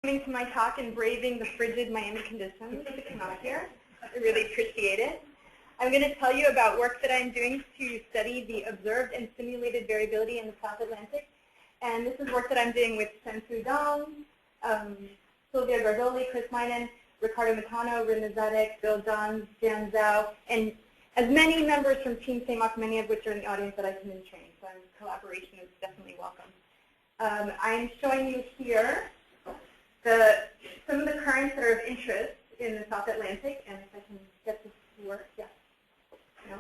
Coming to my talk and braving the frigid Miami conditions to come out here. I really appreciate it. I'm going to tell you about work that I'm doing to study the observed and simulated variability in the South Atlantic. And this is work that I'm doing with Sensu Dong, Sylvia Gardoli, Chris Minen, Ricardo Matano, Rennelys, Bill Johns, Jan Zhao, and as many members from Team SAMOC, many of which are in the audience that I can train. So collaboration is definitely welcome. I'm showing you here some of the currents that are of interest in the South Atlantic, and if I can get this to work, yes. No?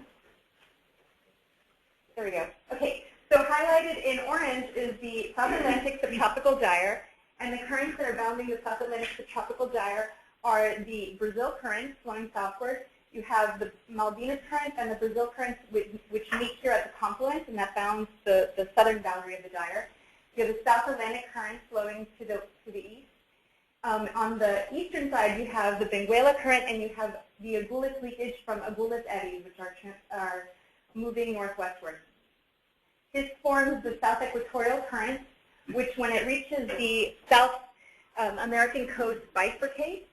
There we go. Okay, so highlighted in orange is the South Atlantic subtropical gyre, and the currents that are bounding the South Atlantic subtropical gyre are the Brazil current flowing southward. You have the Malvinas current and the Brazil current, which meet here at the confluence, and that bounds the southern boundary of the gyre. You have the South Atlantic current flowing to the east. On the eastern side, you have the Benguela current, and you have the Agulhas leakage from Agulhas eddies, which are moving northwestward. This forms the South Equatorial current, which, when it reaches the South American coast, bifurcates.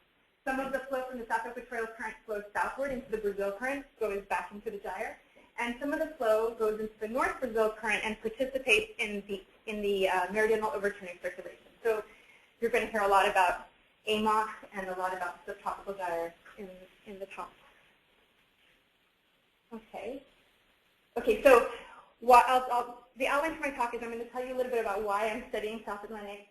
Some of the flow from the South Equatorial current flows southward into the Brazil current, goes back into the gyre, and some of the flow goes into the North Brazil current and participates in the meridional overturning circulation. So you're going to hear a lot about AMOC and a lot about subtropical gyre in the talk. Okay. Okay, so the outline for my talk is I'm going to tell you a little bit about why I'm studying South Atlantic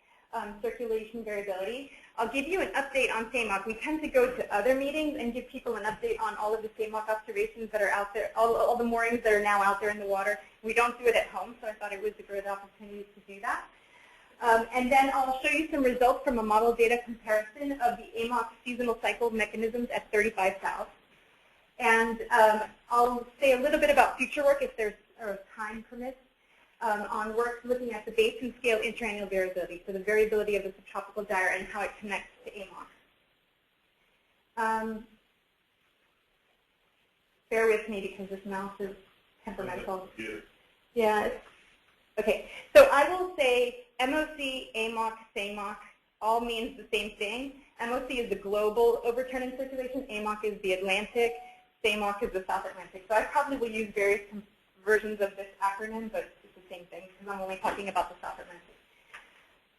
circulation variability. I'll give you an update on SAMOC. We tend to go to other meetings and give people an update on all of the SAMOC observations that are out there, all the moorings that are now out there in the water. We don't do it at home, so I thought it was a great opportunity to do that. And then I'll show you some results from a model data comparison of the AMOC seasonal cycle mechanisms at 35 South. And I'll say a little bit about future work, if there's time permits, on work looking at the basin scale interannual variability, so the variability of the subtropical gyre and how it connects to AMOC. Bear with me because this mouse is temperamental. Yeah. Okay, so I will say MOC, AMOC, SAMOC all means the same thing. MOC is the global overturning circulation, AMOC is the Atlantic, SAMOC is the South Atlantic. So I probably will use various versions of this acronym, but it's the same thing because I'm only talking about the South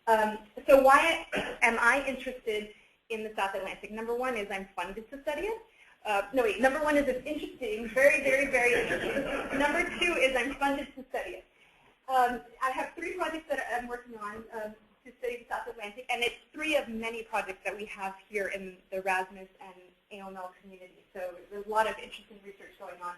Atlantic. So why am I interested in the South Atlantic? Number one is I'm funded to study it. Number one is it's interesting, very, very, very interesting. Number two is I'm funded to study it. I have 3 projects that I'm working on to study the South Atlantic, and it's 3 of many projects that we have here in the Rasmus and AML community. So there's a lot of interesting research going on.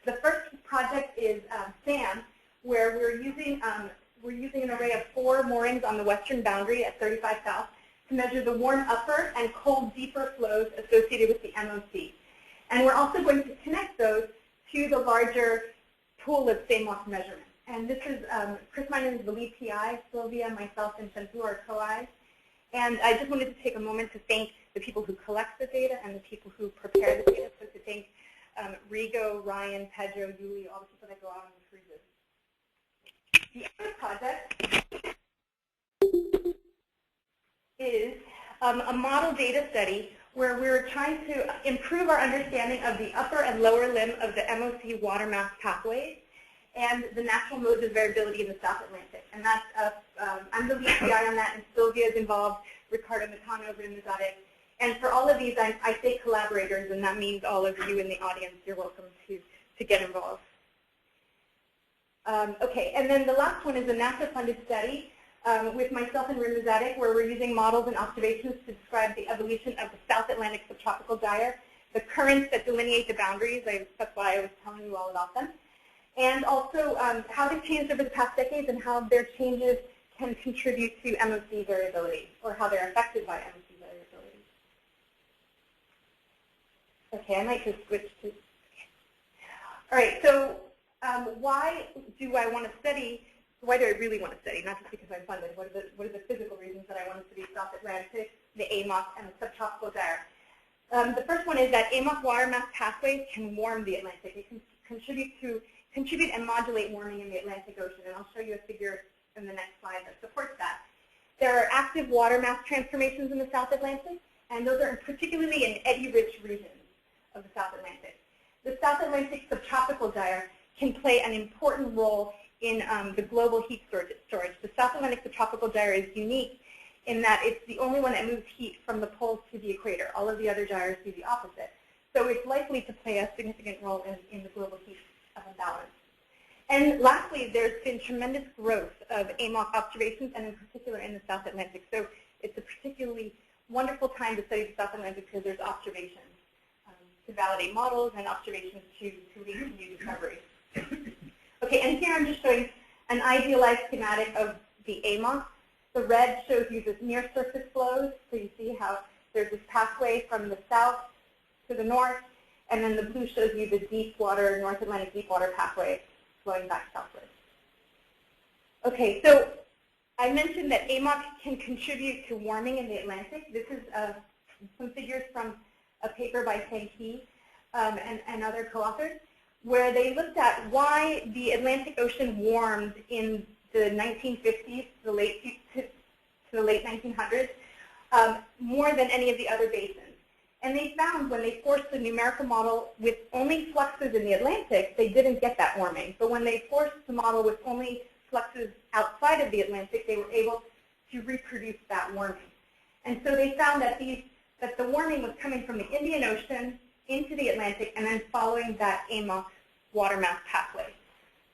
The first project is SAM, where we're using an array of 4 moorings on the western boundary at 35 South to measure the warm upper and cold deeper flows associated with the MOC. And we're also going to connect those to the larger pool of SAMOC measurements. And this is, Chris Minen is the lead PI, Sylvia, myself, and Sensu are co-Is. And I just wanted to take a moment to thank the people who collect the data and the people who prepare the data. So to thank Rigo, Ryan, Pedro, Yuli, all the people that go out on the cruises. The other project is a model data study where we're trying to improve our understanding of the upper and lower limb of the MOC water mass pathways and the natural modes of variability in the South Atlantic. And that's I'm the lead PI on that, and Sylvia is involved, Ricardo Matano, Rennelys. And for all of these, I say collaborators, and that means all of you in the audience. You're welcome to get involved. Okay, and then the last one is a NASA-funded study with myself and Rennelys, where we're using models and observations to describe the evolution of the South Atlantic subtropical gyre, the currents that delineate the boundaries. That's why I was telling you all about them. And also how they've changed over the past decades and how their changes can contribute to MOC variability, or how they're affected by MOC variability. Okay, I might just switch to. All right, so why do I want to study? Why do I really want to study? Not just because I'm funded. What are the physical reasons that I want to study South Atlantic, the AMOC, and the subtropical gyre? The first one is that AMOC water mass pathways can warm the Atlantic. It can contribute and modulate warming in the Atlantic Ocean, and I'll show you a figure in the next slide that supports that. there are active water mass transformations in the South Atlantic, and those are particularly in eddy-rich regions of the South Atlantic. The South Atlantic subtropical gyre can play an important role in the global heat storage. The South Atlantic subtropical gyre is unique in that it's the only one that moves heat from the poles to the equator. All of the other gyres do the opposite. So it's likely to play a significant role in the global heat balance. And lastly, there's been tremendous growth of AMOC observations, and in particular in the South Atlantic. So it's a particularly wonderful time to study the South Atlantic because there's observations to validate models and observations to lead to new discoveries. Okay, and here I'm just showing an idealized schematic of the AMOC. The red shows you the near surface flows, so you see how there's this pathway from the south to the north, and then the blue shows you the deep water, North Atlantic deep water pathway flowing back southward. Okay, so I mentioned that AMOC can contribute to warming in the Atlantic. This is some figures from a paper by He and other co-authors, where they looked at why the Atlantic Ocean warmed in the 1950s to the late 1900s more than any of the other basins. And they found when they forced the numerical model with only fluxes in the Atlantic, they didn't get that warming. But when they forced the model with only fluxes outside of the Atlantic, they were able to reproduce that warming. And so they found that the warming was coming from the Indian Ocean into the Atlantic and then following that AMOC water mass pathway.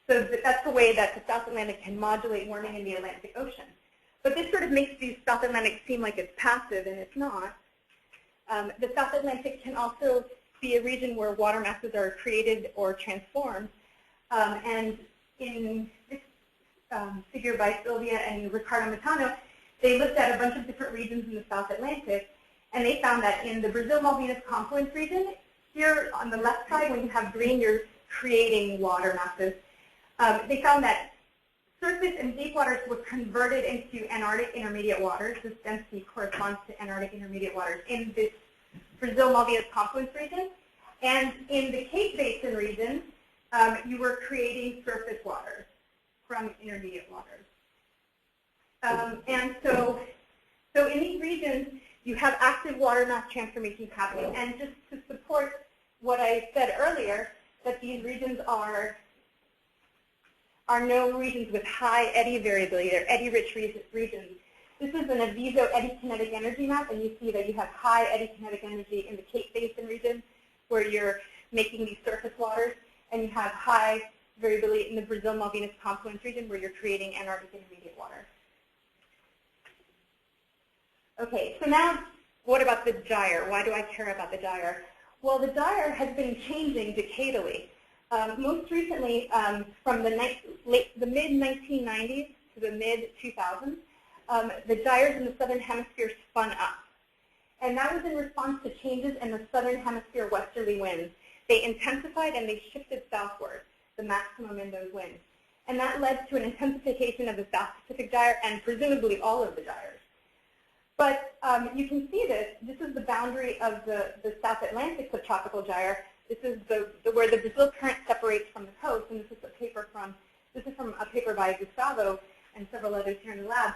So that's the way that the South Atlantic can modulate warming in the Atlantic Ocean. But this sort of makes the South Atlantic seem like it's passive, and it's not. The South Atlantic can also be a region where water masses are created or transformed. And in this figure by Sylvia and Ricardo Matano, they looked at a bunch of different regions in the South Atlantic, and they found that in the Brazil-Malvinas confluence region, here on the left side, when you have green, you're creating water masses. They found that surface and deep waters were converted into Antarctic intermediate waters. This density corresponds to Antarctic intermediate waters in this Brazil-Malvinas confluence region. And in the Cape Basin region, you were creating surface waters from intermediate waters. And so in these regions, you have active water mass transformations happening. And just to support what I said earlier, that these regions are known regions with high eddy variability. They're eddy-rich regions. This is an Aviso eddy kinetic energy map, and you see that you have high eddy kinetic energy in the Cape Basin region, where you're making these surface waters, and you have high variability in the Brazil-Malvinas confluence region, where you're creating Antarctic intermediate water. Okay, so now what about the gyre? Why do I care about the gyre? Well, the gyre has been changing decadally. Most recently, from the mid-1990s to the mid-2000s, the gyres in the southern hemisphere spun up. And that was in response to changes in the southern hemisphere westerly winds. They intensified and they shifted southward, the maximum in those winds. And that led to an intensification of the South Pacific gyre and presumably all of the gyres. But you can see this. This is the boundary of the South Atlantic subtropical gyre. This is where the Brazil current separates from the coast, and this is from a paper by Gustavo and several others here in the lab.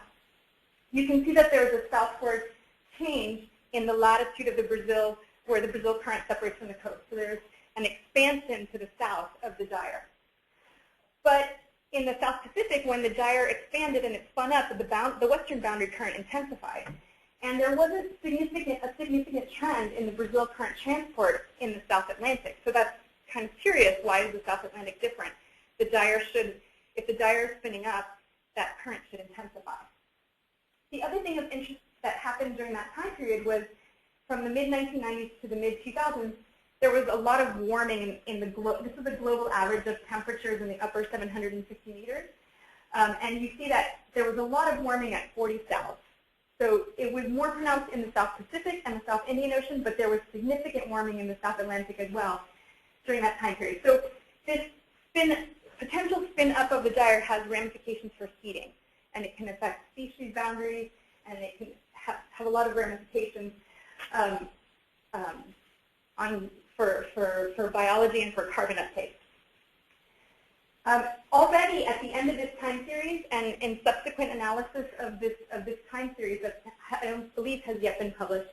You can see that there's a southward change in the latitude of the Brazil, where the Brazil current separates from the coast. So there's an expansion to the south of the gyre. But in the South Pacific, when the gyre expanded and it spun up, the western boundary current intensified. And there was a significant trend in the Brazil current transport in the South Atlantic. So that's kind of curious. Why is the South Atlantic different? If the gyre is spinning up, that current should intensify. The other thing of interest that happened during that time period was from the mid-1990s to the mid-2000s, there was a lot of warming in the globe. This is a global average of temperatures in the upper 750 meters. And you see that there was a lot of warming at 40 south. So it was more pronounced in the South Pacific and the South Indian Ocean, but there was significant warming in the South Atlantic as well during that time period. So this potential spin up of the gyre has ramifications for heating, and it can affect species boundaries, and it can have a lot of ramifications for biology and for carbon uptake. Already at the end of this time series and in subsequent analysis of this time series that I don't believe has yet been published,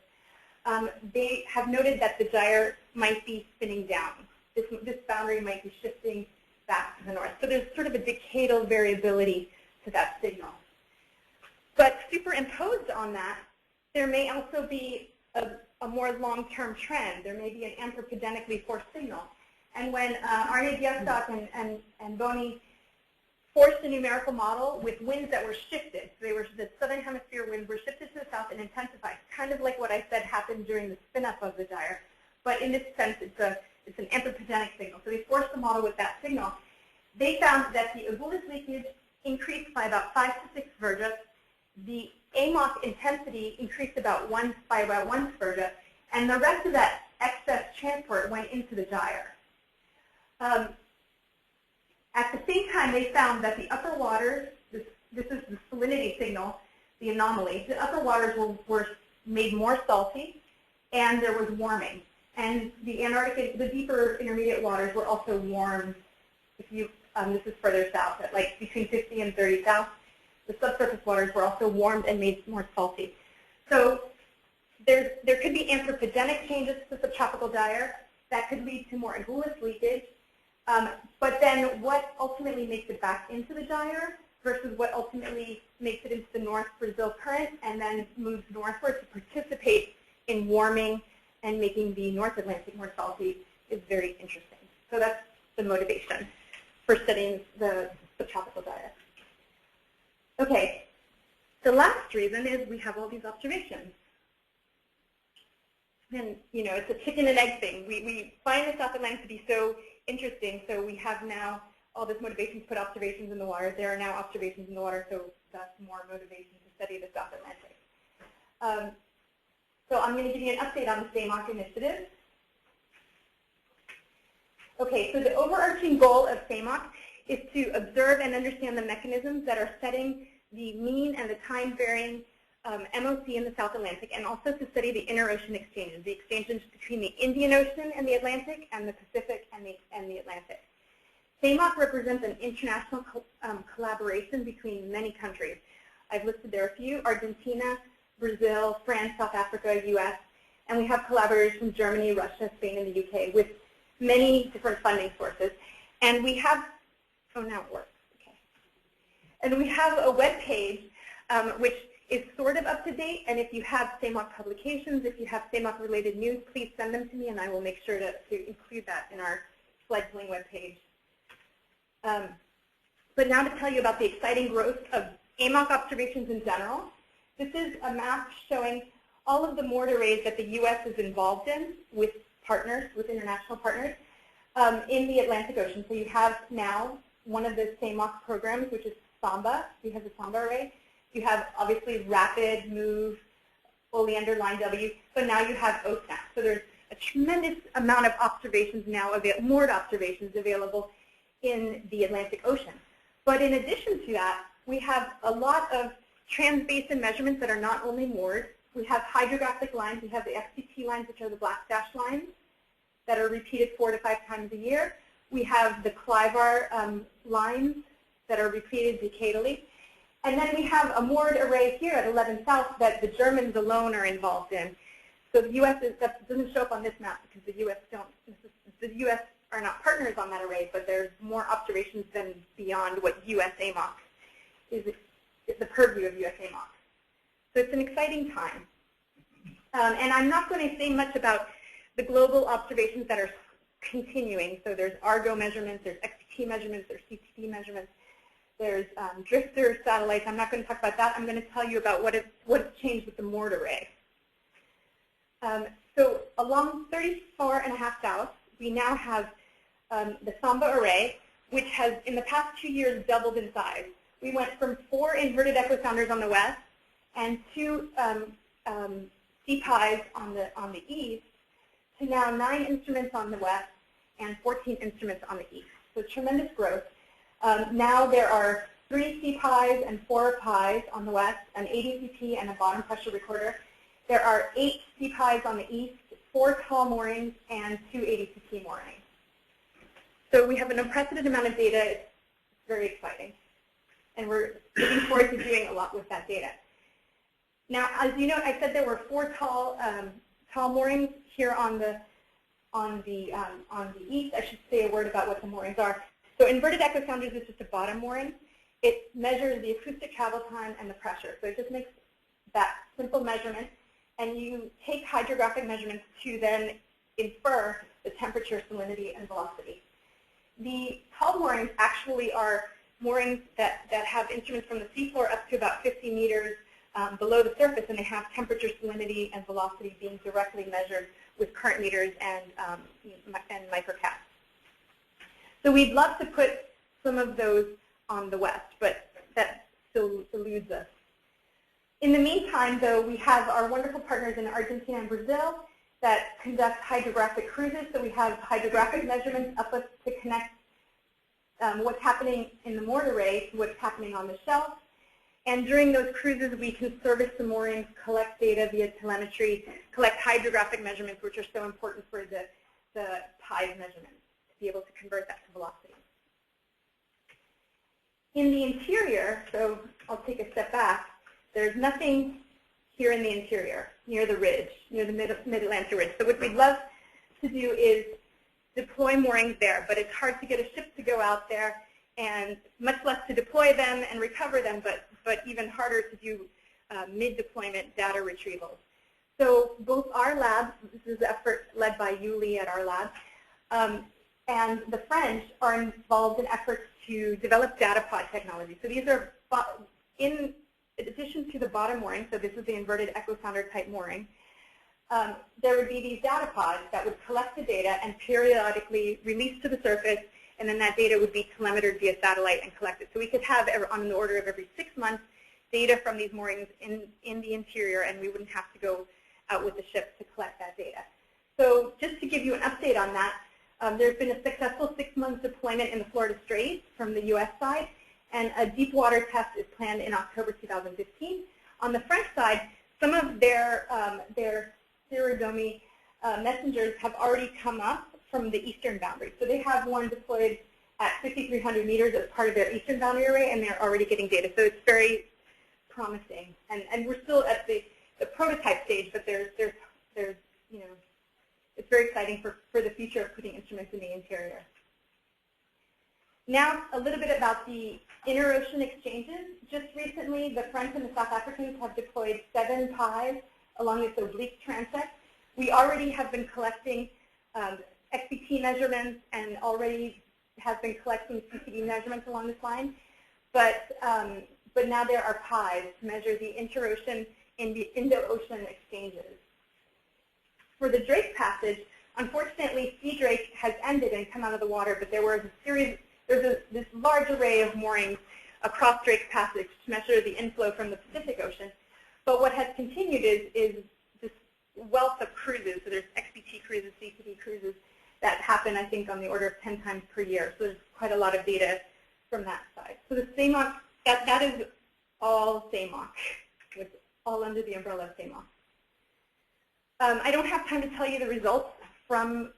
they have noted that the gyre might be spinning down. This boundary might be shifting back to the north. So there's sort of a decadal variability to that signal. But superimposed on that, there may also be a more long-term trend. There may be an anthropogenically forced signal. And when Arne Geostrophic and Boni forced a numerical model with winds that were shifted, so the southern hemisphere winds were shifted to the south and intensified, kind of like what I said happened during the spin-up of the gyre. But in this sense, it's an anthropogenic signal. So they forced the model with that signal. They found that the Agulhas leakage increased by about 5 to 6 verja. The AMOC intensity increased by about 1 verja, and the rest of that excess transport went into the gyre. At the same time, they found that the upper waters, this is the salinity signal, the anomaly, the upper waters were made more salty, and there was warming. And the Antarctic, the deeper intermediate waters were also warmed. This is further south, at like between 50 and 30 south. The subsurface waters were also warmed and made more salty. So there could be anthropogenic changes to the subtropical gyre that could lead to more Agulhas leakage. But then what ultimately makes it back into the gyre versus what ultimately makes it into the North Brazil current and then moves northward to participate in warming and making the North Atlantic more salty is very interesting. So that's the motivation for studying the subtropical gyre. Okay, the last reason is we have all these observations. And, you know, it's a chicken and egg thing. We find the South Atlantic to be so interesting, so we have now all this motivation to put observations in the water. There are now observations in the water, so that's more motivation to study the South Atlantic. So I'm going to give you an update on the SAMOC initiative. Okay, so the overarching goal of SAMOC is to observe and understand the mechanisms that are setting the mean and the time-varying MOC in the South Atlantic, and also to study the interocean exchanges, the exchanges between the Indian Ocean and the Atlantic, and the Pacific and the Atlantic. SAMOC represents an international collaboration between many countries. I've listed there a few: Argentina, Brazil, France, South Africa, US, and we have collaborators from Germany, Russia, Spain, and the UK with many different funding sources. And we have, oh, now it works, okay. And we have a web page which is sort of up to date, and if you have SAMOC publications, if you have SAMOC related news, please send them to me and I will make sure to include that in our fledgling web page. But now to tell you about the exciting growth of AMOC observations in general. This is a map showing all of the moored arrays that the US is involved in with partners, with international partners, in the Atlantic Ocean. So you have now one of the SAMOC programs, which is SAMBA. We have the SAMBA array. You have, obviously, Rapid, Move, Oleander, Line W, but now you have OSNAP. So there's a tremendous amount of observations now, moored observations available in the Atlantic Ocean. But in addition to that, we have a lot of trans-basin measurements that are not only moored. We have hydrographic lines. We have the FCT lines, which are the black dash lines that are repeated 4 to 5 times a year. We have the Clivar lines that are repeated decadally. And then we have a moored array here at 11 South that the Germans alone are involved in. So the U.S. that doesn't show up on this map because the U.S. are not partners on that array, but there's more observations than beyond what U.S. AMOC is the purview of U.S. AMOC. So it's an exciting time. And I'm not going to say much about the global observations that are continuing. So there's Argo measurements, there's XT measurements, there's CTD measurements. There's drifter satellites. I'm not going to talk about that. I'm going to tell you about what's changed with the moored array. So along 34.5 South, we now have the SAMBA array, which has, in the past 2 years, doubled in size. We went from 4 inverted echo sounders on the west and 2 CPIs on the east to now 9 instruments on the west and 14 instruments on the east. So tremendous growth. Now there are 3 CPIs and 4 PIs on the west, an ADCP and a bottom pressure recorder. There are 8 CPIs on the east, 4 tall moorings, and 2 ADCP moorings. So we have an unprecedented amount of data. very exciting. And we're looking forward to doing a lot with that data. Now, as you know, I said there were 4 tall moorings here on the east. I should say a word about what the moorings are. So inverted echo sounders is just a bottom mooring. It measures the acoustic travel time and the pressure. So it just makes that simple measurement. And you take hydrographic measurements to then infer the temperature, salinity, and velocity. The tall moorings actually are moorings that have instruments from the seafloor up to about 50 meters below the surface, and they have temperature, salinity, and velocity being directly measured with current meters and microcaps. So we'd love to put some of those on the west, but that still eludes us. In the meantime, though, we have our wonderful partners in Argentina and Brazil that conduct hydrographic cruises. So we have hydrographic measurements up us to connect what's happening in the moored array to what's happening on the shelf. And during those cruises, we can service the moorings, collect data via telemetry, collect hydrographic measurements, which are so important for the tide measurements, to be able to convert that to velocity. In the interior, so I'll take a step back, there's nothing here in the interior, near the ridge, near the mid-Atlantic ridge. So what we'd love to do is deploy moorings there, but it's hard to get a ship to go out there, and much less to deploy them and recover them, but even harder to do mid-deployment data retrieval. So both our labs, this is an effort led by Yuli at our lab, and the French are involved in efforts to develop data pod technology. So these are, in addition to the bottom mooring, so this is the inverted echo sounder type mooring, there would be these data pods that would collect the data and periodically release to the surface, and then that data would be telemetered via satellite and collected. So we could have, on the order of every 6 months, data from these moorings in the interior, and we wouldn't have to go out with the ship to collect that data. So just to give you an update on that, there's been a successful 6-month deployment in the Florida Straits from the US side, and a deep water test is planned in October 2015. On the French side, some of their Siridomi messengers have already come up from the eastern boundary. So they have one deployed at 5,300 meters as part of their eastern boundary array, and they're already getting data. So it's very promising. And we're still at the prototype stage, but there's you know, it's very exciting for the future of putting instruments in the interior. Now, a little bit about the inter-ocean exchanges. Just recently, the French and the South Africans have deployed 7 pies along this oblique transect. We already have been collecting XBT measurements and already have been collecting CCD measurements along this line. But now there are pies to measure the inter-ocean and the Indo-ocean exchanges. For the Drake Passage, unfortunately, sea drake has ended and come out of the water, but there was a series. There's this large array of moorings across Drake Passage to measure the inflow from the Pacific Ocean. But what has continued is this wealth of cruises. So there's XBT cruises, CCD cruises that happen, I think, on the order of 10 times per year. So there's quite a lot of data from that side. So the SAMOC, that is all SAMOC. It's all under the umbrella of SAMOC. I don't have time to tell you the results from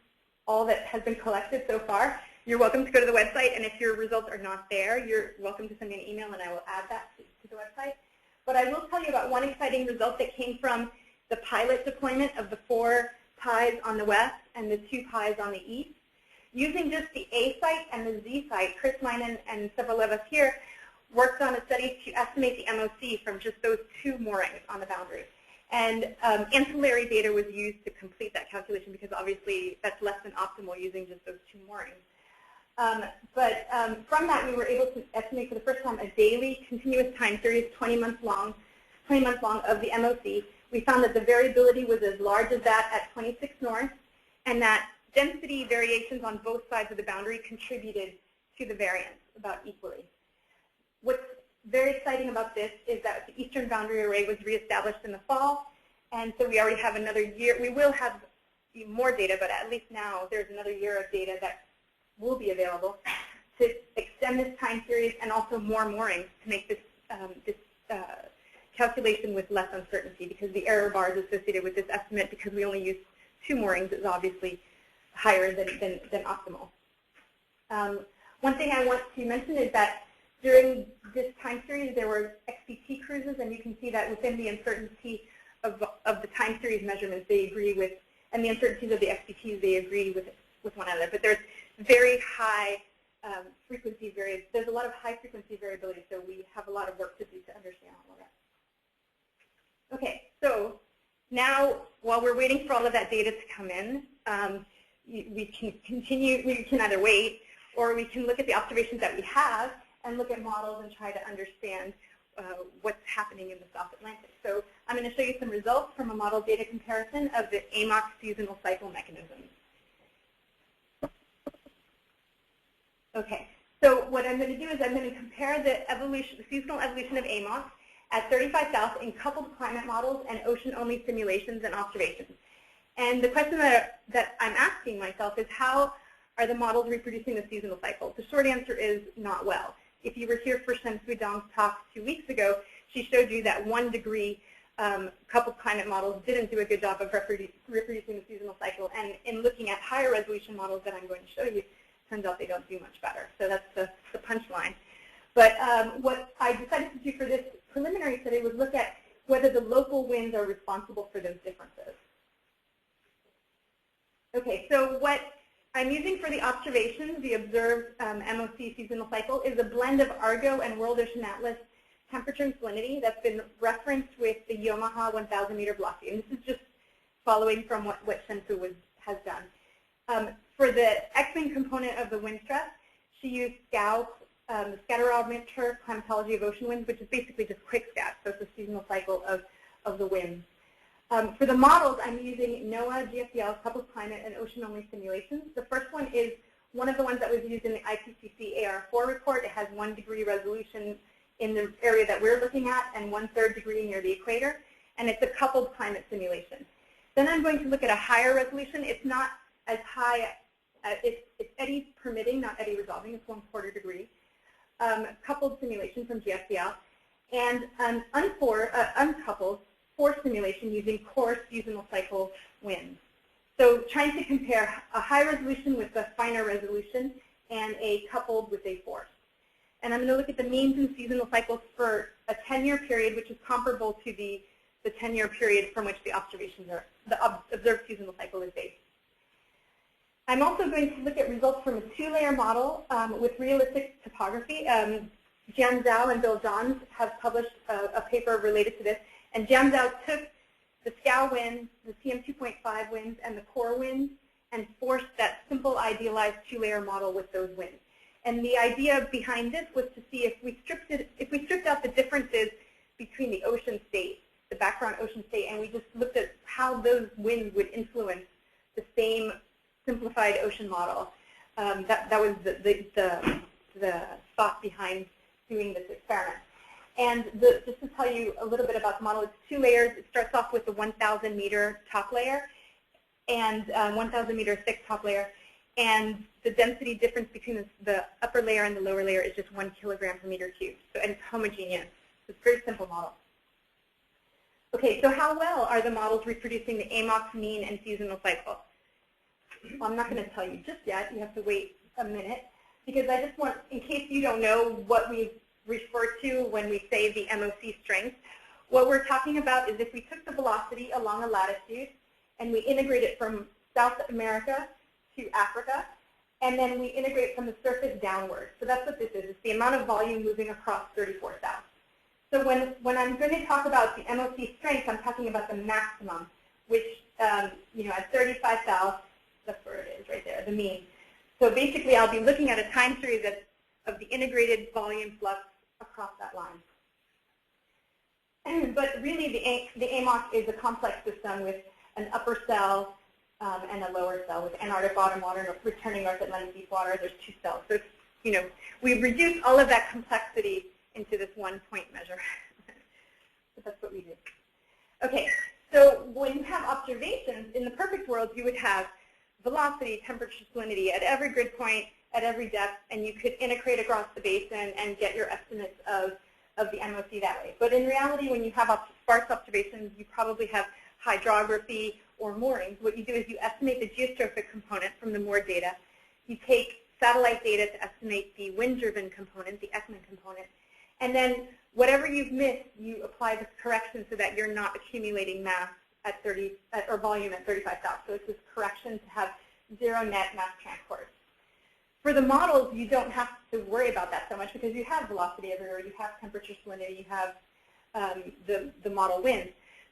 all that has been collected so far. You're welcome to go to the website, and if your results are not there, you're welcome to send me an email, and I will add that to the website. But I will tell you about one exciting result that came from the pilot deployment of the 4 pies on the west and the 2 pies on the east. Using just the A site and the Z site, Chris Minen and several of us here worked on a study to estimate the MOC from just those 2 moorings on the boundary. And ancillary data was used to complete that calculation because obviously that's less than optimal using just those 2 moorings. From that, we were able to estimate for the first time a daily continuous time series, 20 months long of the MOC. We found that the variability was as large as that at 26 north, and that density variations on both sides of the boundary contributed to the variance about equally. What's very exciting about this is that the eastern boundary array was reestablished in the fall, and so we already have another year. We will have more data, but at least now there's another year of data that will be available to extend this time series and also more moorings to make this, calculation with less uncertainty, because the error bars associated with this estimate, because we only use 2 moorings, is obviously higher than optimal. One thing I want to mention is that during this time series, there were XPT cruises, and you can see that within the uncertainty of the time series measurements, they agree with, and the uncertainties of the XPTs, they agree with one another. But there's very high frequency variability. There's a lot of high frequency variability, so we have a lot of work to do to understand all of that. Okay, so now while we're waiting for all of that data to come in, we can either wait, or we can look at the observations that we have and look at models and try to understand what's happening in the South Atlantic. So I'm going to show you some results from a model data comparison of the AMOC seasonal cycle mechanisms. Okay, so what I'm going to do is I'm going to compare the seasonal evolution of AMOC at 35 South in coupled climate models and ocean-only simulations and observations. And the question that I'm asking myself is, how are the models reproducing the seasonal cycle? The short answer is not well. If you were here for Shen Sui-Dong's talk 2 weeks ago, she showed you that 1 degree coupled climate models didn't do a good job of reproducing the seasonal cycle. And in looking at higher resolution models that I'm going to show you, turns out they don't do much better. So that's the punchline. But what I decided to do for this preliminary study was look at whether the local winds are responsible for those differences. Okay, so what I'm using for the observations, the observed MOC seasonal cycle, is a blend of Argo and World Ocean Atlas temperature and salinity that's been referenced with the Yomaha 1,000 meter velocity. And this is just following from what Shensu has done. For the Ekman component of the wind stress, she used SCOW, the Scatterometer Climatology of Ocean Winds, which is basically just quick scat, so it's a seasonal cycle of the winds. For the models, I'm using NOAA, GFDL, coupled climate, and ocean-only simulations. The first one is one of the ones that was used in the IPCC AR4 report. It has 1 degree resolution in the area that we're looking at and 1/3 degree near the equator, and it's a coupled climate simulation. Then I'm going to look at a higher resolution. It's not as high, it's eddy permitting, not eddy resolving. It's 1/4 degree. Coupled simulation from GFDL, and an uncoupled force simulation using coarse seasonal cycle winds. So trying to compare a high resolution with a finer resolution and a coupled with a force. And I'm going to look at the means and seasonal cycles for a 10-year period, which is comparable to the 10-year period from which the observed seasonal cycle is based. I'm also going to look at results from a 2-layer model with realistic topography. Jian Zhao and Bill Johns have published a paper related to this. And Jian Zhao took the SCOW winds, the PM2.5 winds, and the core winds and forced that simple idealized 2-layer model with those winds. And the idea behind this was to see if we stripped out the differences between the ocean state, the background ocean state, and we just looked at how those winds would influence the same simplified ocean model. That was the thought behind doing this experiment. And just to tell you a little bit about the model, it's 2 layers. It starts off with the 1,000 meter top layer and 1,000 meter thick top layer. And the density difference between the upper layer and the lower layer is just 1 kilogram per meter cubed. So, and it's homogeneous. So it's a very simple model. Okay, so how well are the models reproducing the AMOC mean and seasonal cycle? Well, I'm not going to tell you just yet. You have to wait a minute, because I just want, in case you don't know what we refer to when we say the MOC strength, what we're talking about is if we took the velocity along a latitude and we integrate it from South America to Africa, and then we integrate from the surface downward. So that's what this is. It's the amount of volume moving across 34 South. So when I'm going to talk about the MOC strength, I'm talking about the maximum, which, at 35 South, that's where it is right there, the mean. So basically, I'll be looking at a time series of the integrated volume flux across that line. But really, the AMOC is a complex system with an upper cell and a lower cell with Antarctic bottom water, returning North Atlantic deep water. There's 2 cells. So it's, we've reduced all of that complexity into this 1-point measure. But that's what we do. Okay, so when you have observations, in the perfect world, you would have velocity, temperature, salinity at every grid point, at every depth, and you could integrate across the basin and get your estimates of the MOC that way. But in reality, when you have sparse observations, you probably have hydrography or moorings. What you do is you estimate the geostrophic component from the moored data. You take satellite data to estimate the wind-driven component, the Ekman component. And then whatever you've missed, you apply this correction so that you're not accumulating mass at or volume at 35 south. So it's this correction to have zero net mass transport. For the models, you don't have to worry about that so much because you have velocity everywhere, you have temperature salinity, you have the model wind.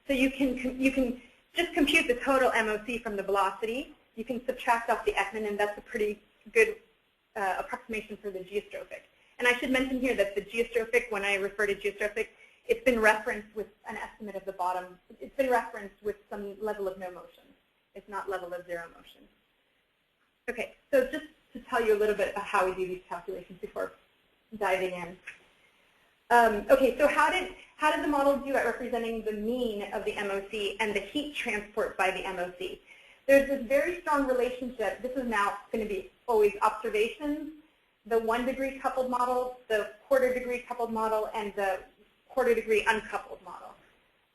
So you can just compute the total MOC from the velocity. You can subtract off the Ekman, and that's a pretty good approximation for the geostrophic. And I should mention here that the geostrophic, when I refer to geostrophic, it's been referenced with an estimate of the bottom. It's been referenced with some level of no motion. It's not level of zero motion. Okay, so just to tell you a little bit about how we do these calculations before diving in. Okay, so how did the model do at representing the mean of the MOC and the heat transport by the MOC? There's this very strong relationship. This is now going to be always observations, the 1 degree coupled model, the 1/4 degree coupled model, and the 1/4 degree uncoupled model.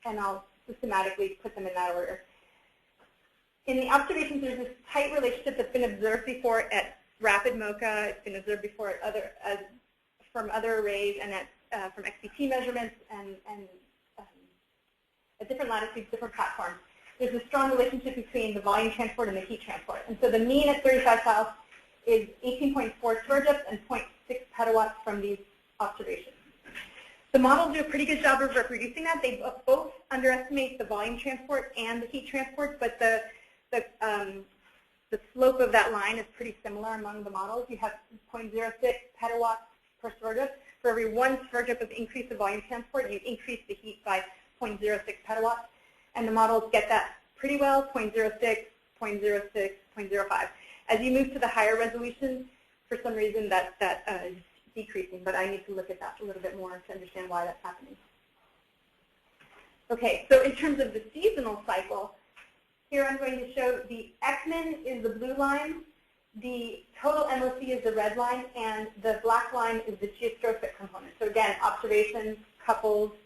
And I'll systematically put them in that order. In the observations, there's this tight relationship that's been observed before at rapid MoCA. It's been observed before at from other arrays and from XPT measurements and at different latitudes, different platforms. There's a strong relationship between the volume transport and the heat transport. And so the mean at 35 south is 18.4 torrjets and 0.6 petawatts from these observations. The models do a pretty good job of reproducing that. They both underestimate the volume transport and the heat transport, but the slope of that line is pretty similar among the models. You have 0.06 petawatts per torrjet. For every 1 torrjet of increase of volume transport, you increase the heat by 0.06 petawatts. And the models get that pretty well, 0.06, 0.06, 0.05. As you move to the higher resolution, for some reason that is decreasing, but I need to look at that a little bit more to understand why that's happening. Okay, so in terms of the seasonal cycle, here I'm going to show the Ekman is the blue line, the total MOC is the red line, and the black line is the geostrophic component. So again, observations, coupled,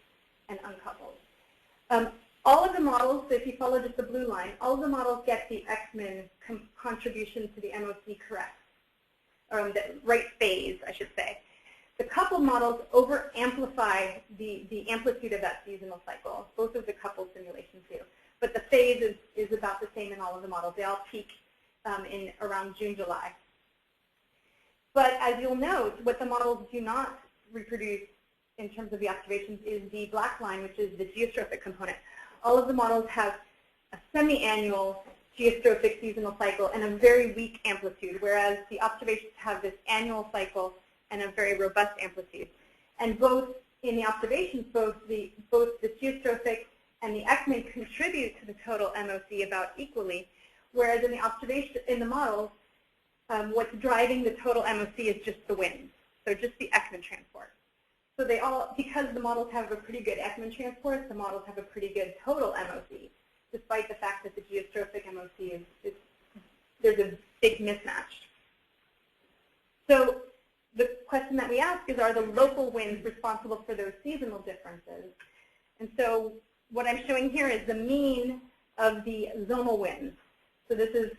and uncoupled. All of the models, so if you follow just the blue line, all of the models get the Ekman contribution to the MOC correct, or the right phase, I should say. The coupled models over-amplify the amplitude of that seasonal cycle, both of the coupled simulations do. But the phase is about the same in all of the models. They all peak in around June, July. But as you'll note, what the models do not reproduce in terms of the observations is the black line, which is the geostrophic component. All of the models have a semi-annual geostrophic seasonal cycle and a very weak amplitude, whereas the observations have this annual cycle and a very robust amplitude. And both in the observations, both the geostrophic and the Ekman contribute to the total MOC about equally, whereas in the models, what's driving the total MOC is just the wind, so just the Ekman transport. So they all, because the models have a pretty good Ekman transport, the models have a pretty good total MOC, despite the fact that the geostrophic MOC there's a big mismatch. So the question that we ask is, are the local winds responsible for those seasonal differences? And so what I'm showing here is the mean of the zonal winds. So this is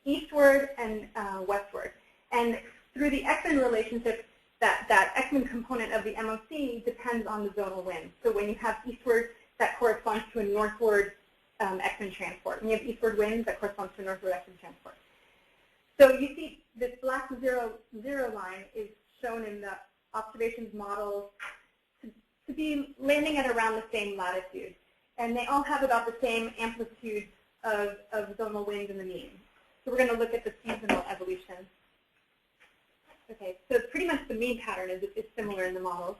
eastward and westward. And through the Ekman relationship, that Ekman component of the MOC depends on the zonal wind. So when you have eastward, that corresponds to a northward Ekman transport. When you have eastward winds, that corresponds to a northward Ekman transport. So you see this black 0, 0 line is shown in the observations models to be landing at around the same latitude. And they all have about the same amplitude of zonal winds in the mean. So we're going to look at the seasonal evolution. Okay, so pretty much the mean pattern is similar in the models.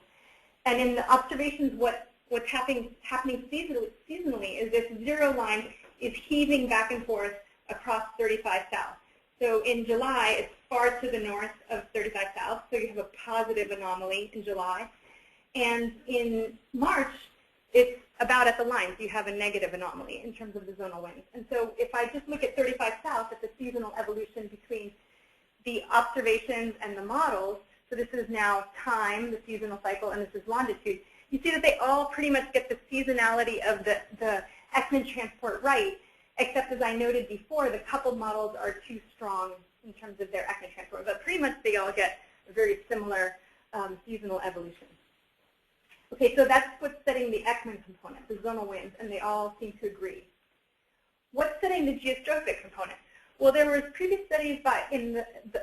And in the observations, what's happening seasonally is this 0 line is heaving back and forth across 35 south. So in July, it's far to the north of 35 south, so you have a positive anomaly in July. And in March, it's about at the line, so you have a negative anomaly in terms of the zonal winds. And so if I just look at 35 south at the seasonal evolution between the observations and the models, so this is now time, the seasonal cycle, and this is longitude, you see that they all pretty much get the seasonality of the Ekman transport right, except as I noted before, the coupled models are too strong in terms of their Ekman transform, but pretty much they all get a very similar seasonal evolution. Okay, so that's what's setting the Ekman component, the zonal winds, and they all seem to agree. What's setting the geostrophic component? Well, there was previous studies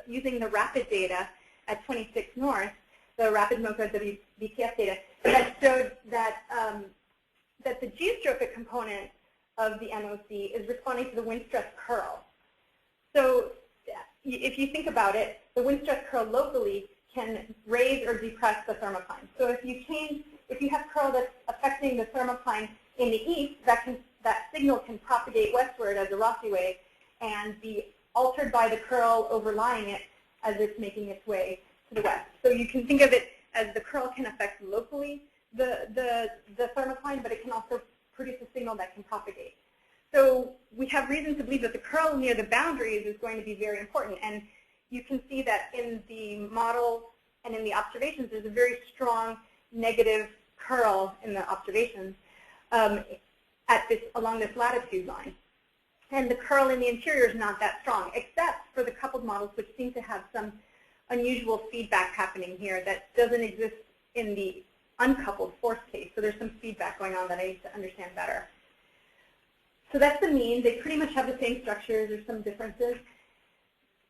using the rapid data at 26 North, the rapid MoCA WBTF data, that showed that that the geostrophic component of the MOC is responding to the wind stress curl. So if you think about it, the wind stress curl locally can raise or depress the thermocline. So if you have curl that's affecting the thermocline in the east, that signal can propagate westward as a Rossi wave and be altered by the curl overlying it as it's making its way to the west. So you can think of it as the curl can affect locally the thermocline, but it can also produce a signal that can propagate. So we have reason to believe that the curl near the boundaries is going to be very important. And you can see that in the models and in the observations, there's a very strong negative curl in the observations along this latitude line. And the curl in the interior is not that strong, except for the coupled models, which seem to have some unusual feedback happening here that doesn't exist in the uncoupled force case. So there's some feedback going on that I need to understand better. So that's the mean. They pretty much have the same structures. There's some differences.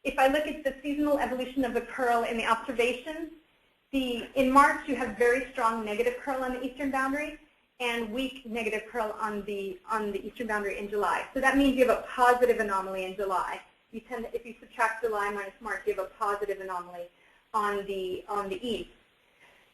If I look at the seasonal evolution of the curl in the observations, in March you have very strong negative curl on the eastern boundary and weak negative curl on the eastern boundary in July. So that means you have a positive anomaly in July. If you subtract July minus March, you have a positive anomaly on the east.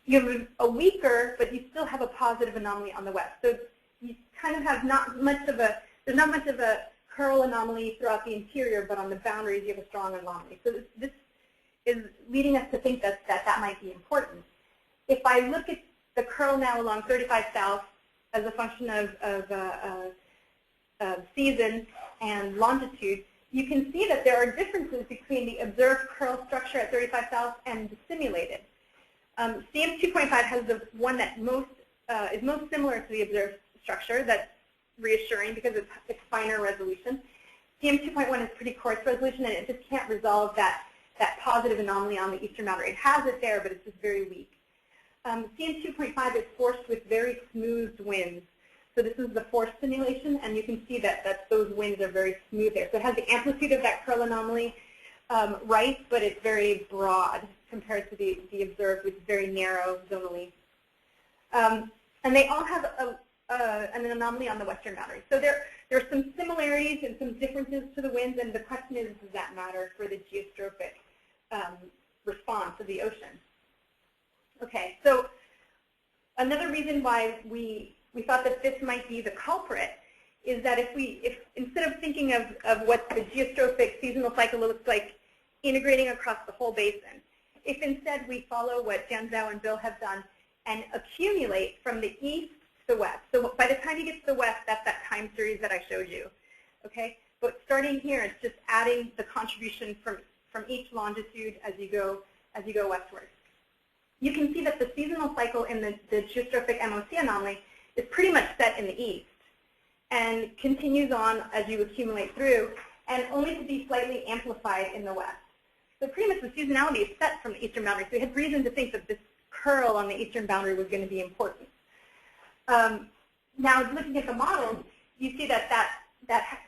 You have a weaker, but you still have a positive anomaly on the west. So you kind of have there's not much of a curl anomaly throughout the interior, but on the boundaries you have a strong anomaly. So this is leading us to think that might be important. If I look at the curl now along 35 South as a function of season and longitude, you can see that there are differences between the observed curl structure at 35 South and the simulated. CM 2.5 has the one that is most similar to the observed structure. That's reassuring because it's finer resolution. CM 2.1 is pretty coarse resolution, and it just can't resolve that positive anomaly on the eastern boundary. It has it there, but it's just very weak. CM 2.5 is forced with very smooth winds. So this is the force simulation, and you can see that those winds are very smooth there. So it has the amplitude of that curl anomaly right, but it's very broad compared to the observed, which is very narrow zonally. And they all have an anomaly on the western boundary. So there are some similarities and some differences to the winds, and the question is, does that matter for the geostrophic response of the ocean? Okay, so another reason why we thought that this might be the culprit is that if instead of thinking of what the geostrophic seasonal cycle looks like integrating across the whole basin, if instead we follow what Jianzhao and Bill have done and accumulate from the east to the west. So by the time you get to the west, that's that time series that I showed you. Okay, but starting here, it's just adding the contribution from each longitude as you go westward. You can see that the seasonal cycle in the geostrophic MOC anomaly is pretty much set in the east and continues on as you accumulate through, and only to be slightly amplified in the west. So pretty much the seasonality is set from the eastern boundary. So we had reason to think that this curl on the eastern boundary was going to be important. Now, looking at the models, you see that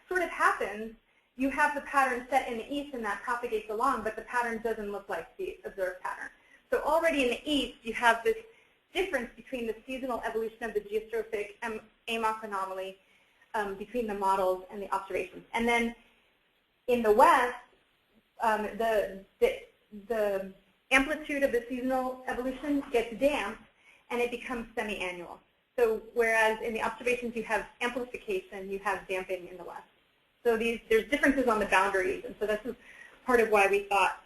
sort of happens. You have the pattern set in the east, and that propagates along, but the pattern doesn't look like the observed pattern. So already in the east, you have this difference between the seasonal evolution of the geostrophic AMOC anomaly between the models and the observations. And then in the west, the amplitude of the seasonal evolution gets damped, and it becomes semi-annual. So whereas in the observations you have amplification, you have damping in the west. So there's differences on the boundaries, and so this is part of why we thought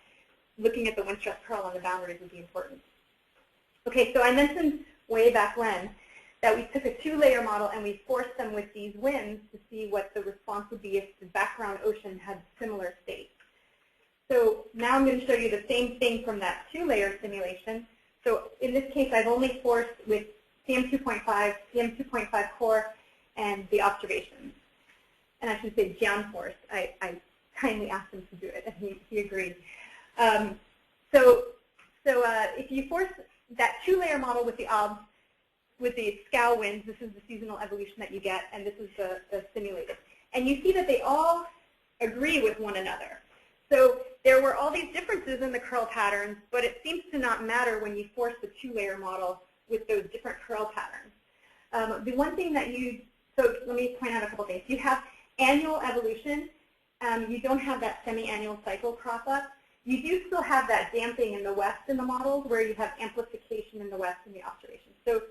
looking at the wind stress curl on the boundaries would be important. Okay, so I mentioned way back when that we took a two-layer model and we forced them with these winds to see what the response would be if the background ocean had similar states. So now I'm going to show you the same thing from that two-layer simulation. So in this case, I've only forced with CM 2.5, CM 2.5 core, and the observations. And I should say Jian force. I kindly asked him to do it, and he agreed. If you force that 2-layer model with the OBS, with the scow winds, this is the seasonal evolution that you get, and this is the simulated. And you see that they all agree with one another. So there were all these differences in the curl patterns, but it seems to not matter when you force the 2-layer model with those different curl patterns. The one thing that so let me point out a couple things. You have annual evolution. You don't have that semi-annual cycle crop up. You do still have that damping in the west in the models where you have amplification in the west in the observations. So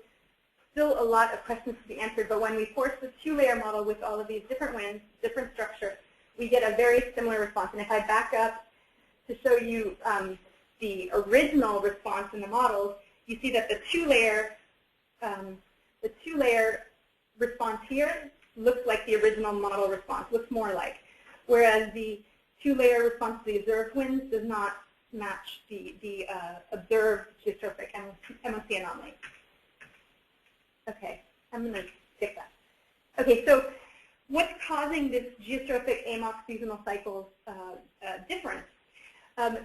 still a lot of questions to be answered, but when we force the 2-layer model with all of these different winds, different structure, we get a very similar response. And if I back up to show you the original response in the models, you see that the 2-layer response here looks like the original model response, looks more like, whereas the 2-layer response to the observed winds does not match the observed geostrophic MOC anomaly. Okay, I'm going to skip that. Okay, so what's causing this geostrophic AMOC seasonal cycles difference?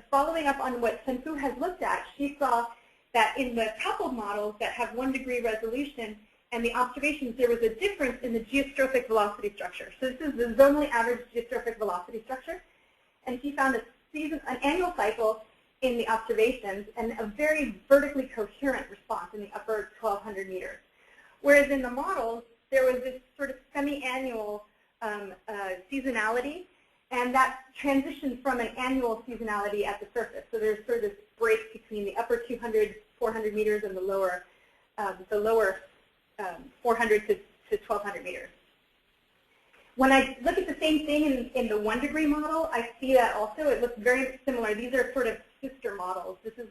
Following up on what Senfu has looked at, she saw that in the coupled models that have 1-degree resolution and the observations, there was a difference in the geostrophic velocity structure. So this is the zonally average geostrophic velocity structure. And she found an annual cycle in the observations and a very vertically coherent response in the upper 1,200 meters. Whereas in the models, there was this sort of semi-annual seasonality, and that transitioned from an annual seasonality at the surface. So there's sort of this break between the upper 200, 400 meters and the lower 400 to 1,200 meters. When I look at the same thing in the 1-degree model, I see that also. It looks very similar. These are sort of sister models. This is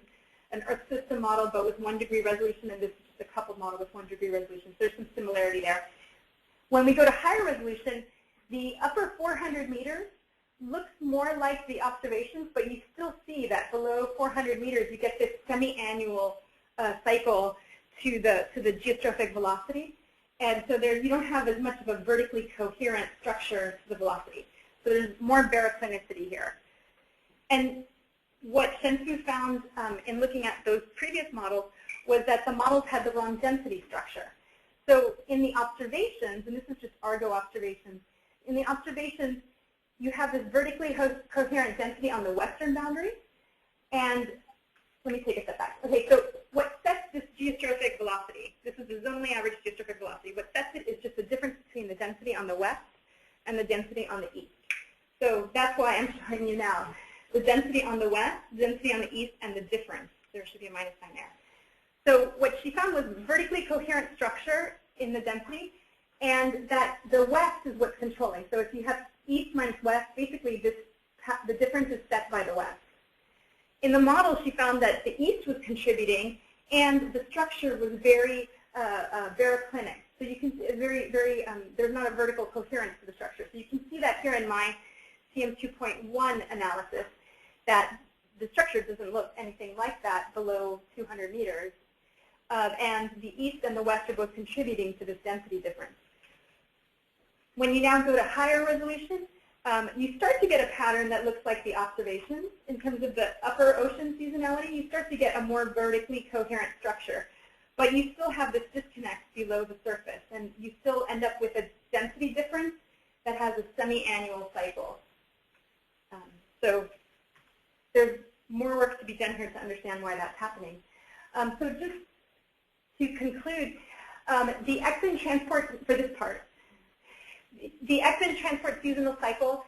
an Earth system model, but with 1-degree resolution, and this is just a coupled model with 1-degree resolution. So there's some similarity there. When we go to higher resolution, the upper 400 meters looks more like the observations, but you still see that below 400 meters, you get this semi-annual cycle to the geostrophic velocity. And so there, you don't have as much of a vertically coherent structure to the velocity. So there's more baroclinicity here. And what Senfu found in looking at those previous models was that the models had the wrong density structure. So in the observations, and this is just Argo observations, in the observations, you have this vertically coherent density on the western boundary. And let me take a step back. Okay, so what sets this geostrophic velocity? This is the zonally average geostrophic velocity. What sets it is just the difference between the density on the west and the density on the east. So that's why I'm showing you now. The density on the west, the density on the east, and the difference. There should be a minus sign there. So what she found was vertically coherent structure in the density, and that the west is what's controlling. So if you have east minus west, basically the difference is set by the west. In the model, she found that the east was contributing, and the structure was very baroclinic. So you can see there's not a vertical coherence to the structure. So you can see that here in my CM 2.1 analysis, that the structure doesn't look anything like that below 200 meters. And the east and the west are both contributing to this density difference. When you now go to higher resolution, you start to get a pattern that looks like the observations. In terms of the upper ocean seasonality, you start to get a more vertically coherent structure. But you still have this disconnect below the surface, and you still end up with a density difference that has a semi-annual cycle. So there's more work to be done here to understand why that's happening. So just to conclude, the Ekman transport for this part, the Ekman transport seasonal cycle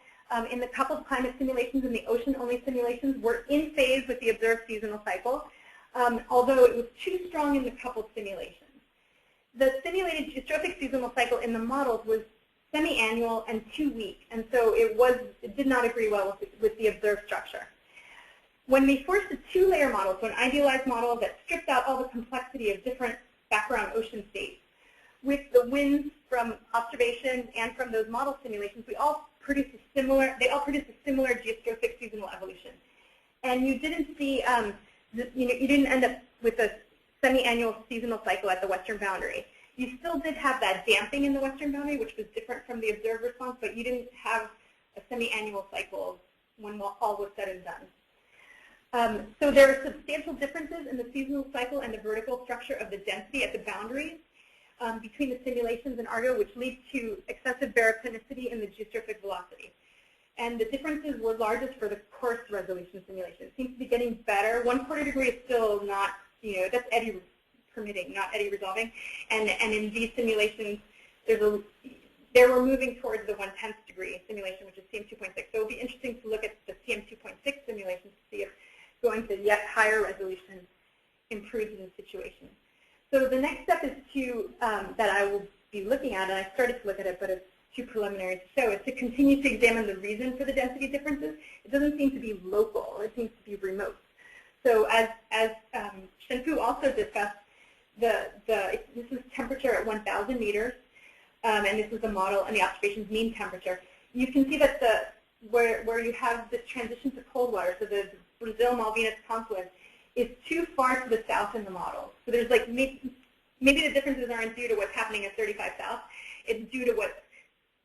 in the coupled climate simulations and the ocean-only simulations were in phase with the observed seasonal cycle, although it was too strong in the coupled simulations. The simulated geostrophic seasonal cycle in the models was semi-annual and too weak, and so it did not agree well with the observed structure. When we forced a 2-layer model, so an idealized model that stripped out all the complexity of different background ocean states, with the winds from observations and from those model simulations, they all produced a similar geostrophic seasonal evolution. And you didn't see, you didn't end up with a semi-annual seasonal cycle at the western boundary. You still did have that damping in the western boundary, which was different from the observed response, but you didn't have a semi-annual cycle when all was said and done. So there are substantial differences in the seasonal cycle and the vertical structure of the density at the boundaries between the simulations and Argo, which leads to excessive baritonicity in the geostrophic velocity. And the differences were largest for the coarse resolution simulation. It seems to be getting better. 1/4 degree is still not, that's eddy permitting, not eddy resolving. And in these simulations, they were moving towards the 1/10 degree simulation, which is CM 2.6. So it will be interesting to look at the CM 2.6 simulations to see if going to yet higher resolution improves the situation. So the next step is that I will be looking at, and I started to look at it, but it's too preliminary to show, is to continue to examine the reason for the density differences. It doesn't seem to be local. It seems to be remote. So as Shenfu also discussed, this is temperature at 1,000 meters, and this is the model and the observation's mean temperature. You can see that where you have this transition to cold water, so the Brazil-Malvinas confluence, is too far to the south in the model. So there's like, maybe the differences aren't due to what's happening at 35 south. It's due to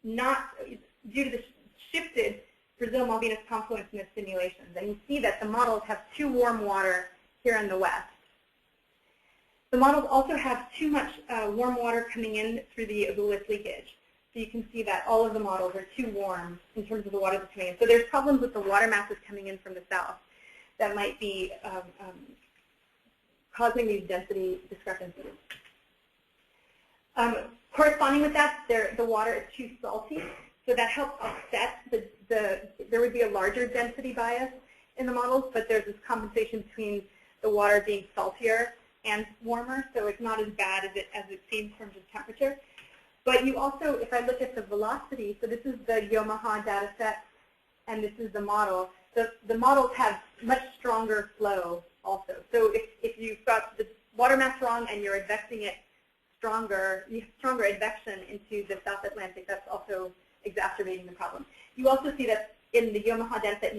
the shifted Brazil-Malvinas confluence in the simulations. And you see that the models have too warm water here in the west. The models also have too much warm water coming in through the Agulhas leakage. So you can see that all of the models are too warm in terms of the water that's coming in. So there's problems with the water masses coming in from the south that might be causing these density discrepancies. Corresponding with that, the water is too salty, so that helps offset there would be a larger density bias in the models, but there's this compensation between the water being saltier and warmer, so it's not as bad as it seems in terms of temperature. But you also, if I look at the velocity, so this is the Yamaha data set, and this is the model. The models have much stronger flow also. So if you've got the water mass wrong and you're advecting it stronger, you have stronger advection into the South Atlantic, that's also exacerbating the problem. You also see that in the Yamaha data set,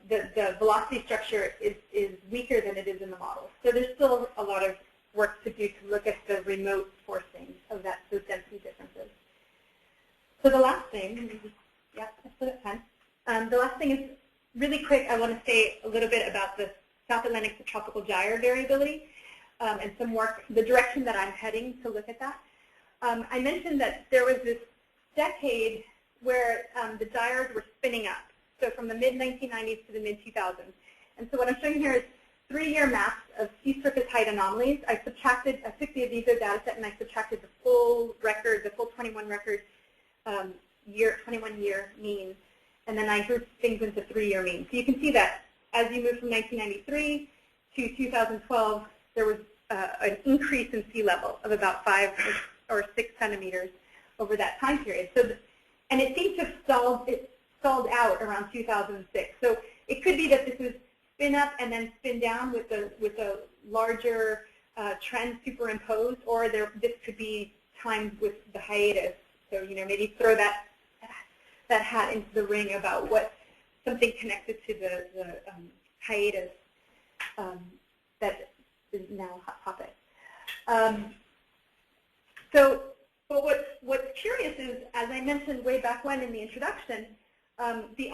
the velocity structure is weaker than it is in the model. So there's still a lot of work to do to look at the remote forcing of those density differences. So the last thing, yeah, I still have time. The last thing is really quick. I want to say a little bit about the South Atlantic subtropical gyre variability and some work, the direction that I'm heading to look at that. I mentioned that there was this decade where the gyres were spinning up, so from the mid-1990s to the mid-2000s. And so what I'm showing here is 3-year maps of sea surface height anomalies. I took the Aviso data set and I subtracted the full record, the full 21 record 21-year mean, and then I grouped things into 3-year means. So you can see that as you move from 1993 to 2012, there was an increase in sea level of about 5 or 6 centimeters over that time period. So, and it seems to have stalled out around 2006. So it could be that this is spin up and then spin down with a larger trend superimposed, or this could be timed with the hiatus. So maybe throw that hat into the ring about what something connected to the hiatus that is now a hot topic. But what's curious is, as I mentioned way back when in the introduction, the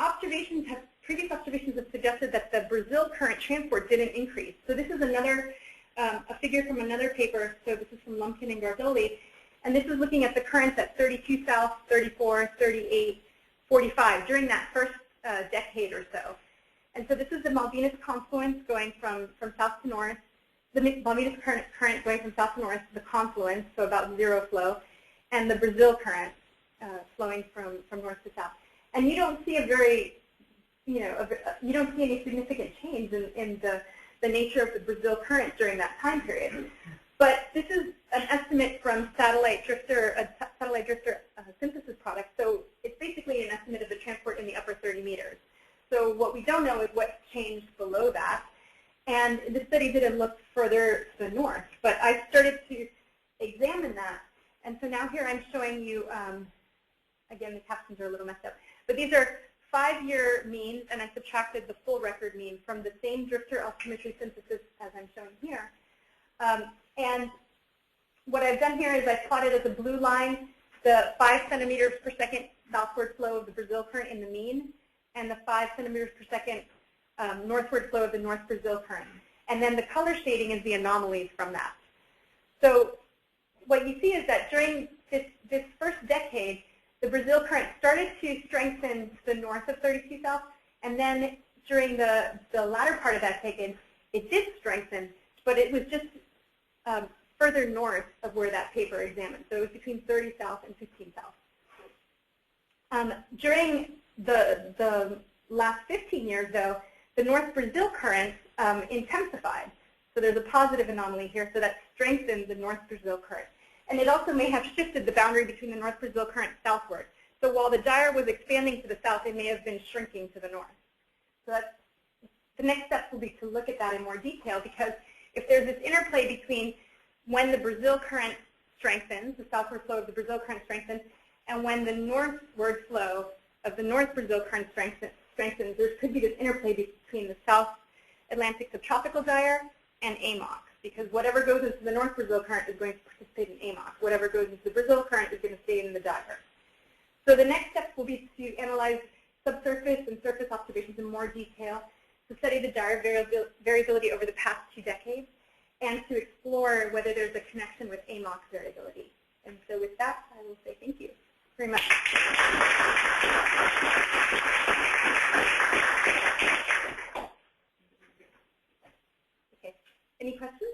previous observations have suggested that the Brazil current transport didn't increase. So this is another, a figure from another paper. So this is from Lumpkin and Garzoli. And this is looking at the currents at 32 south, 34, 38, 45 during that first decade or so. And so this is the Malvinas confluence going from south to north, the Malvinas current going from south to north, the confluence, so about zero flow, and the Brazil current flowing from north to south. And you don't see you don't see any significant change in the nature of the Brazil current during that time period. But this is an estimate from satellite drifter synthesis product. So it's basically an estimate of the transport in the upper 30 meters. So what we don't know is what changed below that. And the study didn't look further to the north. But I started to examine that. And so now here I'm showing you, again, the captions are a little messed up. But these are 5-year means, and I subtracted the full record mean from the same drifter altimetry synthesis as I'm showing here. And what I've done here is I plotted as a blue line the 5 centimeters per second southward flow of the Brazil current in the mean, and the 5 centimeters per second northward flow of the North Brazil current. And then the color shading is the anomalies from that. So what you see is that during this first decade, the Brazil current started to strengthen to the north of 32 south, and then during the latter part of that decade, it did strengthen, but it was just further north of where that paper examined. So it was between 30 south and 15 south. During the last 15 years, though, the North Brazil current intensified. So there's a positive anomaly here, so that strengthened the North Brazil current. And it also may have shifted the boundary between the North Brazil current southward. So while the gyre was expanding to the south, it may have been shrinking to the north. So that's, the next step will be to look at that in more detail, because if there's this interplay between when the Brazil current strengthens, the southward flow of the Brazil current strengthens, and when the northward flow of the North Brazil current strengthens, there could be this interplay between the South Atlantic subtropical gyre and AMOC, because whatever goes into the North Brazil current is going to participate in AMOC. Whatever goes into the Brazil current is going to stay in the gyre. So the next step will be to analyze subsurface and surface observations in more detail, to study the gyre variability over the past 2 decades, and to explore whether there's a connection with AMOC variability. And so with that, I will say thank you very much. Okay, any questions?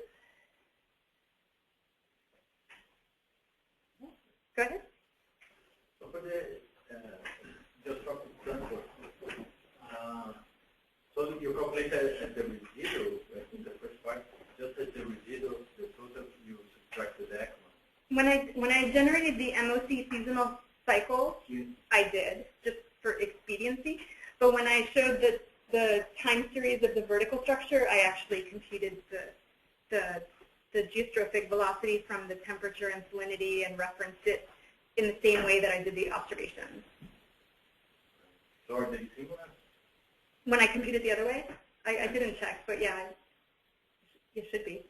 Go ahead. So for the geostrophic transfer, so you calculated at the residual in the first part, just at the residual, the total you subtracted the Ekman. When I generated the MOC seasonal cycle, I did, just for expediency. But when I showed the time series of the vertical structure, I actually computed the geostrophic velocity from the temperature and salinity and referenced it in the same way that I did the observations. So are they similar? When I computed the other way? I didn't check, but yeah, it should be.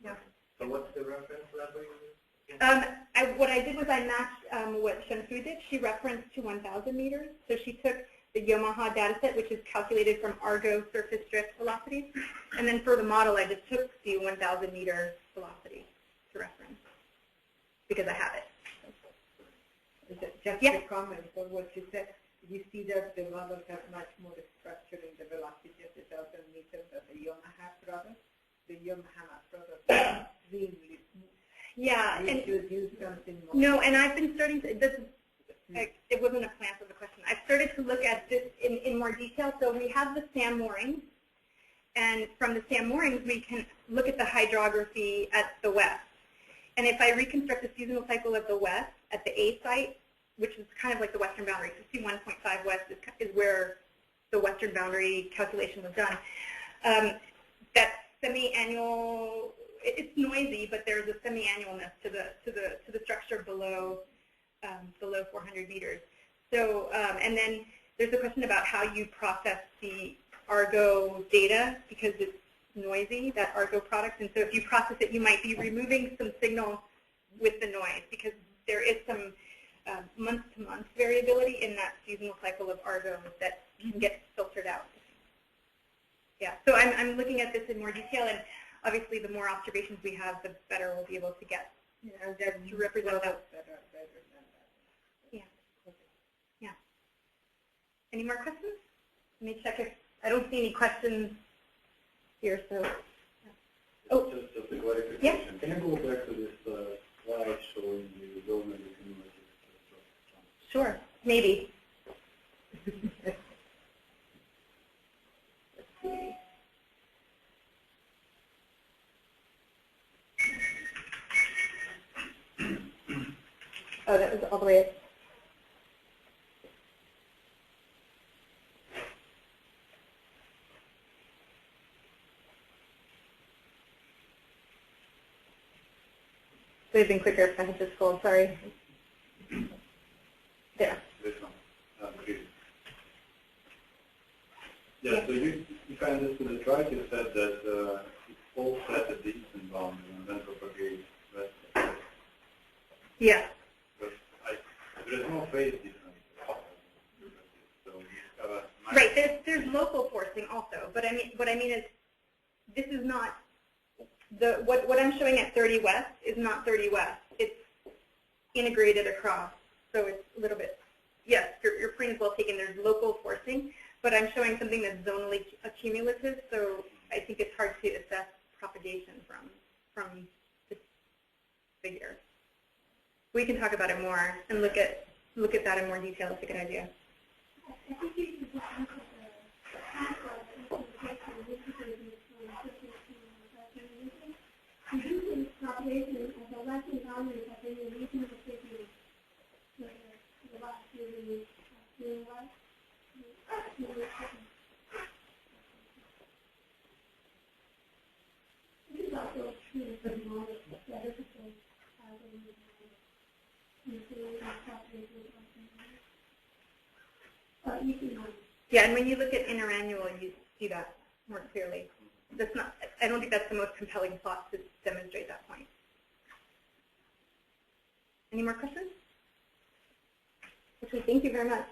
Yeah. So what's the reference level you use? What I did was I matched what Shamsu did. She referenced to 1,000 meters. So she took the Yamaha data set, which is calculated from Argo surface drift velocities. And then for the model, I just took the 1,000 meter velocity to reference because I have it. Just Yeah. a comment on what you said. You see that the models have much more structure in the velocity of the 1,000 meters than the Yamaha product. The Yamaha product is extremely smooth. Yeah. You And should use something more. no, and I've been starting to, it wasn't a plan for the question. I've started to look at this in more detail. So we have the SAM moorings. And from the SAM moorings, we can look at the hydrography at the west. And if I reconstruct the seasonal cycle of the west at the A site, which is kind of like the western boundary, 61.5 west is where the western boundary calculation was done. That semi-annual, it's noisy, but there's a semi-annualness to the structure below 400 meters. So, and then there's a question about how you process the Argo data because it's noisy, that Argo product. And so if you process it, you might be removing some signal with the noise because there is some month-to-month variability in that seasonal cycle of Argo that can get filtered out. Yeah, so I'm looking at this in more detail, and obviously the more observations we have, the better we'll be able to get to represent that. Better than that. Yeah. Yeah. Any more questions? Let me check if I don't see any questions here. So. Yeah. Oh. Just a clarification. Yeah. Can you go back to this slide showing the Zonally-cumulative? Sure. Maybe. Oh, that was all the way up. It would have been quicker if I had just scrolled, sorry. There. This one. Good. Yeah, so if I understood it right, you said that it falls at the eastern boundary and then propagates west. Yeah. But there is no phase difference. Right. There's local forcing also, but what I mean is, this is not what I'm showing at 30 west is not 30 west. It's integrated across, so it's a little bit. Yes, your point is well taken. There's local forcing, but I'm showing something that's zonally cumulative, so I think it's hard to assess propagation from this figure. We can talk about it more and look at that in more detail. That's a good idea. I think you should just look at the pathway reducing propagation of the Latin boundaries have been a reasonable figure the last few years. This is also true for the model that is yeah, and when you look at interannual, you see that more clearly. That's not. I don't think that's the most compelling plot to demonstrate that point. Any more questions? Okay, thank you very much.